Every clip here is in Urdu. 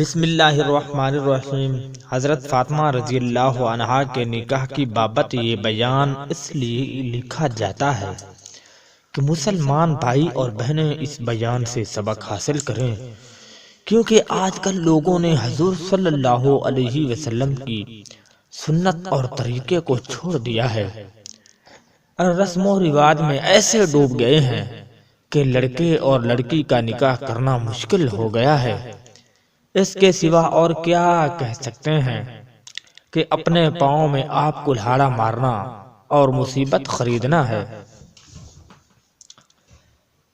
بسم اللہ الرحمن الرحیم۔ حضرت فاطمہ رضی اللہ عنہا کے نکاح کی بابت یہ بیان اس لیے لکھا جاتا ہے کہ مسلمان بھائی اور بہنیں اس بیان سے سبق حاصل کریں، کیونکہ آج کل لوگوں نے حضور صلی اللہ علیہ وسلم کی سنت اور طریقے کو چھوڑ دیا ہے اور رسم و رواج میں ایسے ڈوب گئے ہیں کہ لڑکے اور لڑکی کا نکاح کرنا مشکل ہو گیا ہے۔ اس کے سوا اور کیا کہہ سکتے ہیں کہ اپنے پاؤں میں آپ کلہاڑا مارنا اور مصیبت خریدنا ہے۔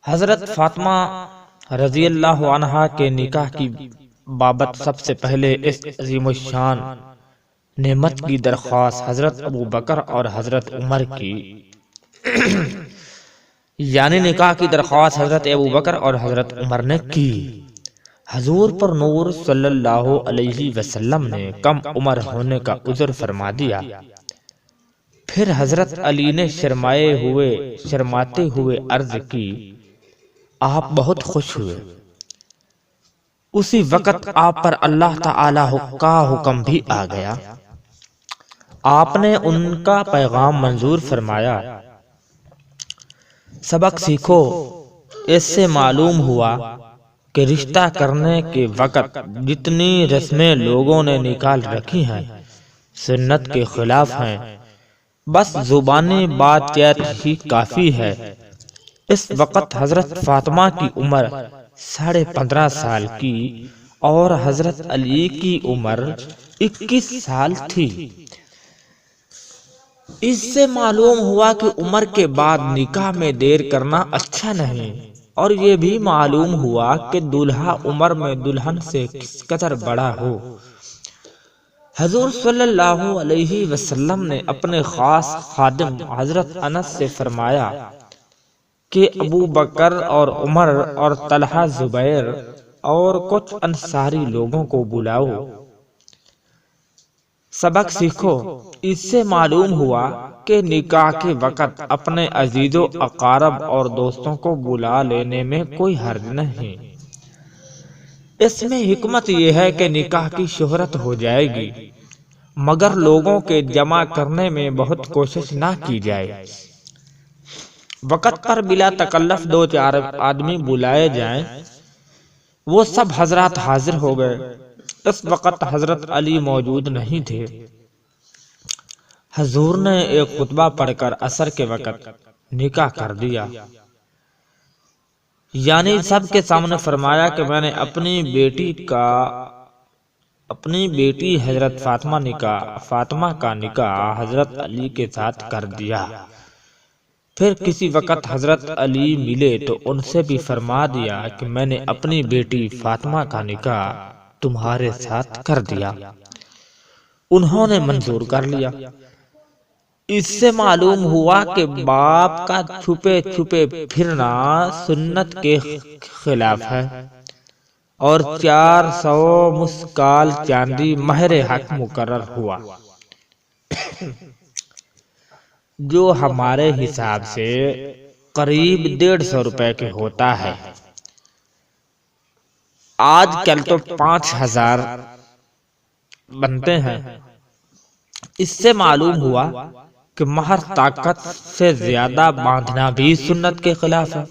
حضرت فاطمہ رضی اللہ عنہا کے نکاح کی بابت سب سے پہلے اس عظیم الشان نعمت کی درخواست حضرت ابو بکر اور حضرت عمر کی یعنی نکاح کی درخواست حضرت ابو بکر اور حضرت عمر نے کی۔ حضور پر نور صلی اللہ علیہ وسلم نے کم عمر ہونے کا عذر فرما دیا۔ پھر حضرت علی نے شرماتے ہوئے عرض کی، آپ بہت خوش ہوئے۔ اسی وقت آپ پر اللہ تعالی کا حکم بھی آ گیا۔ آپ نے ان کا پیغام منظور فرمایا۔ سبق سیکھو۔ اس سے معلوم ہوا کہ رشتہ کرنے کے وقت جتنی رسمیں لوگوں نے نکال رکھی ہیں سنت کے خلاف ہیں، بس زبانی بات چیت ہی کافی ہے۔ اس وقت حضرت فاطمہ کی عمر 15.5 سال کی اور حضرت علی کی عمر 21 سال تھی۔ اس سے معلوم ہوا کہ عمر کے بعد نکاح میں دیر کرنا اچھا نہیں، اور یہ بھی معلوم ہوا کہ دولہا عمر میں دلہن سے کس قدر بڑا ہو۔ حضور صلی اللہ علیہ وسلم نے اپنے خاص خادم حضرت انس سے فرمایا کہ ابو بکر اور عمر اور طلحہ زبیر اور کچھ انصاری لوگوں کو بلاؤ۔ سبق سیکھو۔ اس سے معلوم ہوا کہ نکاح کے وقت اپنے عزیز و اقارب اور دوستوں کو بلا لینے میں کوئی حرج نہیں۔ اس میں حکمت یہ ہے کہ نکاح کی شہرت ہو جائے گی، مگر لوگوں کے جمع کرنے میں بہت کوشش نہ کی جائے۔ وقت پر بلا تکلف 2-4 آدمی بلائے جائیں۔ وہ سب حضرات حاضر ہو گئے۔ اس وقت حضرت علی موجود نہیں تھے۔ حضور نے ایک خطبہ پڑھ کر عصر کے وقت نکاح کر دیا، یعنی سب کے سامنے فرمایا کہ میں نے اپنی بیٹی حضرت فاطمہ کا نکاح حضرت علی کے ساتھ کر دیا۔ پھر کسی وقت حضرت علی ملے تو ان سے بھی فرما دیا کہ میں نے اپنی بیٹی فاطمہ کا نکاح تمہارے ساتھ کر دیا۔ انہوں نے منظور کر لیا۔ اس سے معلوم ہوا کہ باپ کا چھپے چھپے پھرنا سنت کے خلاف ہے، اور 400 مسکال چاندی مہر حق مقرر ہوا، جو ہمارے حساب سے قریب 150 روپے کے ہوتا ہے۔ آج کل تو 5000 بنتے ہیں۔ اس سے معلوم ہوا کہ مہر طاقت سے زیادہ باندھنا بھی سنت کے خلاف ہے۔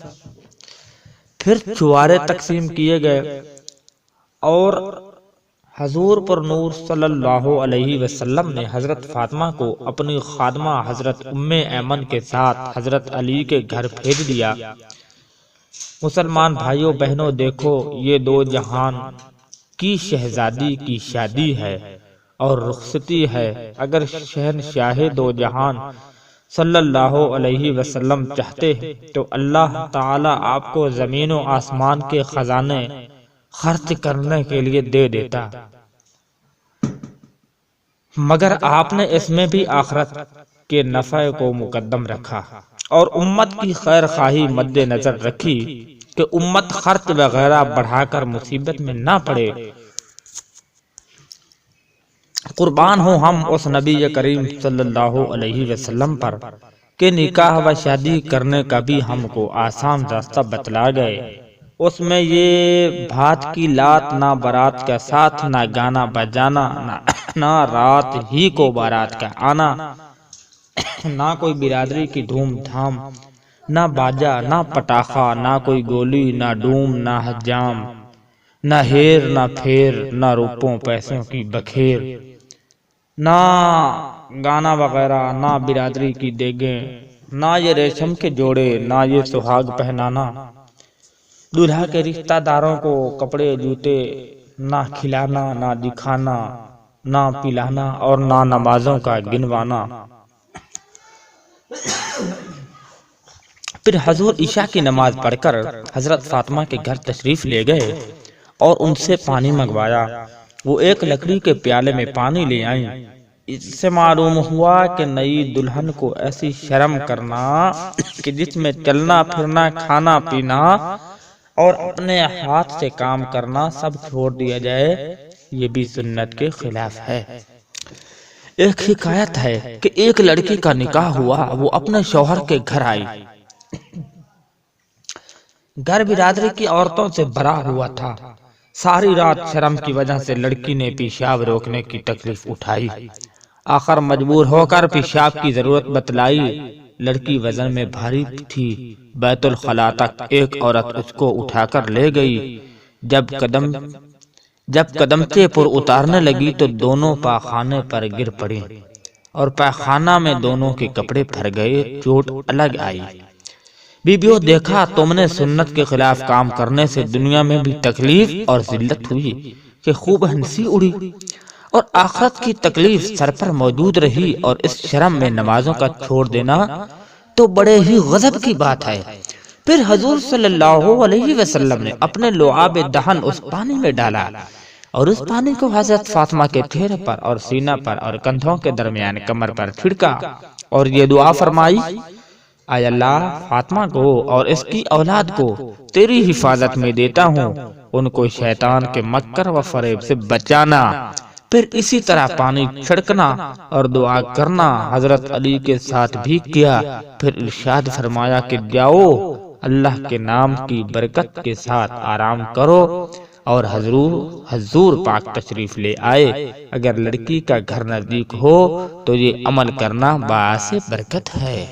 پھر چھوارے تقسیم کیے گئے اور حضور پر نور صلی اللہ علیہ وسلم نے حضرت فاطمہ کو اپنی خادمہ حضرت ام ایمن کے ساتھ حضرت علی کے گھر بھیج دیا۔ مسلمان بھائیوں بہنوں، دیکھو، یہ 2 جہان کی شہزادی کی شادی ہے اور رخصتی ہے۔ اگر شہنشاہ 2 جہان صلی اللہ علیہ وسلم چاہتے تو اللہ تعالی آپ کو زمین و آسمان کے خزانے خرچ کرنے کے لیے دے دیتا، مگر آپ نے اس میں بھی آخرت کے نفع کو مقدم رکھا اور امت کی خیر خواہی مد نظر رکھی کہ امت خرچ وغیرہ بڑھا کر مصیبت میں نہ پڑے۔ قربان ہو ہم اس نبی کریم صلی اللہ علیہ وسلم پر کہ نکاح و شادی کرنے کا بھی ہم کو آسان راستہ بتلا گئے۔ اس میں یہ بھات کی لات، نہ بارات کا ساتھ، نہ گانا بجانا، نہ رات ہی کو بارات کا آنا، نہ کوئی برادری کی دھوم دھام، نہ باجا، نہ پٹاخہ، نہ کوئی گولی، نہ ڈوم، نہ حجام، نہ ہیر، نہ پھیر، نہ روپوں پیسوں کی بکھیر، نہ گانا وغیرہ، نہ برادری کی دیگیں، نہ یہ ریشم کے جوڑے، نہ یہ سہاگ پہنانا، دولہا کے رشتہ داروں کو کپڑے جوتے نہ کھلانا، نہ دکھانا، نہ پلانا، اور نہ نمازوں کا گنوانا۔ پھر حضور عشاء کی نماز پڑھ کر حضرت فاطمہ کے گھر تشریف لے گئے اور ان سے پانی منگوایا۔ وہ ایک لکڑی کے پیالے میں پانی لے آئیں۔ اس سے معلوم ہوا کہ نئی دلہن کو ایسی شرم کرنا کہ جس میں چلنا پھرنا، کھانا پینا اور اپنے ہاتھ سے کام کرنا سب چھوڑ دیا جائے، یہ بھی سنت کے خلاف ہے۔ ایک حکایت ہے کہ ایک لڑکی کا نکاح ہوا، وہ اپنے شوہر کے گھر آئی۔ گھر برادری کی عورتوں سے بھرا ہوا تھا۔ ساری رات شرم کی وجہ سے لڑکی نے پیشاب روکنے کی تکلیف اٹھائی۔ آخر مجبور ہو کر پیشاب کی ضرورت بتلائی۔ لڑکی وزن میں بھاری تھی۔ بیت الخلاء تک ایک عورت اس کو اٹھا کر لے گئی۔ جب قدمچے پر اتارنے لگی تو دونوں پاخانے پر گر پڑی اور پاخانہ میں دونوں کے کپڑے پھر گئے، چوٹ الگ آئی۔ بیبیوں، دیکھا تم نے سنت کے خلاف کام کرنے سے دنیا میں بھی تکلیف اور ذلت ہوئی کہ خوب ہنسی اڑی، اور آخرت کی تکلیف سر پر موجود رہی، اور اس شرم میں نمازوں کا چھوڑ دینا تو بڑے ہی غضب کی بات ہے۔ پھر حضور صلی اللہ علیہ وسلم نے اپنے لعاب دہن اس پانی میں ڈالا اور اس پانی کو حضرت فاطمہ کے چہرے پر اور سینہ پر اور کندھوں کے درمیان کمر پر چھڑکا اور یہ دعا فرمائی: اے اللہ، فاطمہ کو اور اس کی اولاد کو تیری حفاظت میں دیتا ہوں، ان کو شیطان کے مکر و فریب سے بچانا۔ پھر اسی طرح پانی چھڑکنا اور دعا کرنا حضرت علی کے ساتھ بھی کیا۔ پھر ارشاد فرمایا کہ جاؤ، اللہ کے نام کی برکت کے ساتھ آرام کرو، اور حضور پاک تشریف لے آئے۔ اگر لڑکی کا گھر نزدیک ہو تو یہ عمل کرنا باعث برکت ہے۔